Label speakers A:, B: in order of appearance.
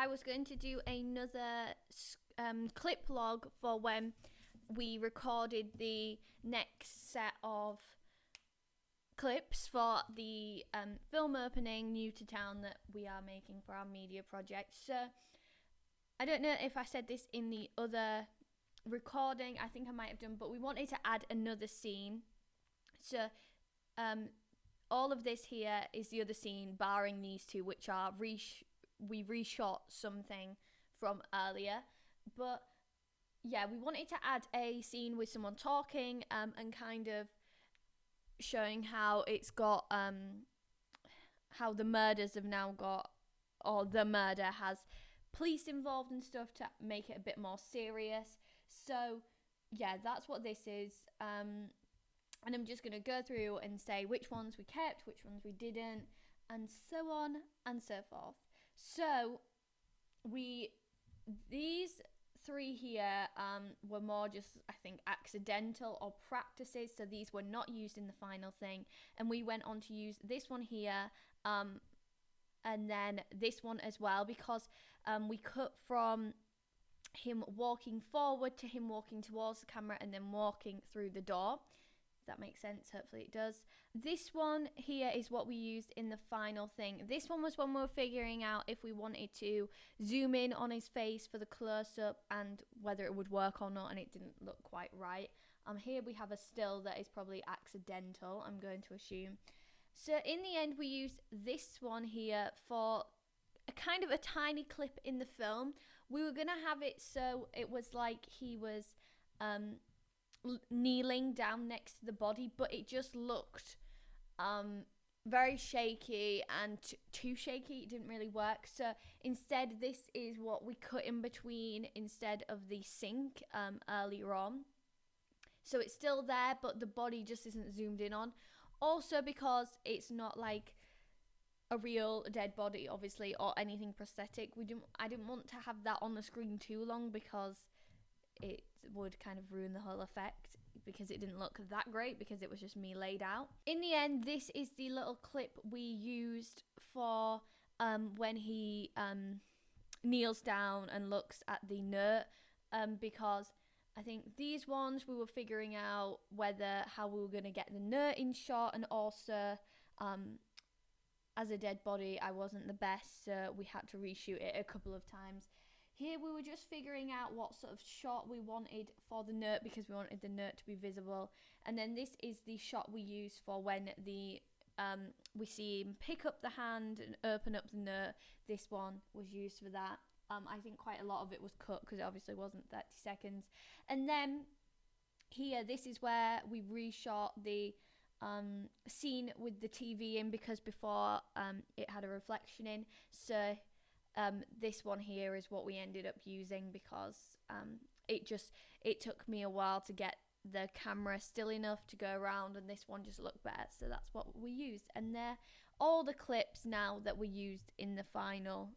A: I was going to do another clip log for when we recorded the next set of clips for the film opening New to Town that we are making for our media project. So I don't know if I said this in the other recording, I think I might have done, but we wanted to add another scene. So all of this here is the other scene, barring these two, which are we reshot something from earlier. But yeah, we wanted to add a scene with someone talking and kind of showing how it's got how the murders have now got, or the murder has police involved and stuff, to make it a bit more serious. So yeah, that's what this is. And I'm just going to go through and say which ones we kept, which ones we didn't, and so on and so forth. So these three here were more just, I think, accidental or practices. So these were not used in the final thing. And we went on to use this one here and then this one as well, because we cut from him walking forward to him walking towards the camera and then walking through the door. That makes sense, hopefully it does. This one here is what we used in the final thing. This one was when we were figuring out if we wanted to zoom in on his face for the close-up and whether it would work or not, and it didn't look quite right. Here we have a still that is probably accidental, I'm going to assume. So in the end, we used this one here for a kind of a tiny clip in the film. We were going to have it so it was like he was kneeling down next to the body, but it just looked very shaky and too shaky. It didn't really work. So instead, this is what we cut in between instead of the sink earlier on. So it's still there, but the body just isn't zoomed in on. Also because it's not like a real dead body, obviously, or anything prosthetic. I didn't want to have that on the screen too long because it would kind of ruin the whole effect, because it didn't look that great because it was just me laid out. In the end, this is the little clip we used for when he kneels down and looks at the note, because I think these ones we were figuring out how we were going to get the note in shot, and also as a dead body I wasn't the best, so we had to reshoot it a couple of times. Here we were just figuring out what sort of shot we wanted for the note, because we wanted the note to be visible. And then this is the shot we use for when we see him pick up the hand and open up the note. This one was used for that. I think quite a lot of it was cut because it obviously wasn't 30 seconds. And then here, this is where we reshot the scene with the TV in, because before it had a reflection in. So this one here is what we ended up using, because it took me a while to get the camera still enough to go around, and this one just looked better, so that's what we used. And they're all the clips now that were used in the final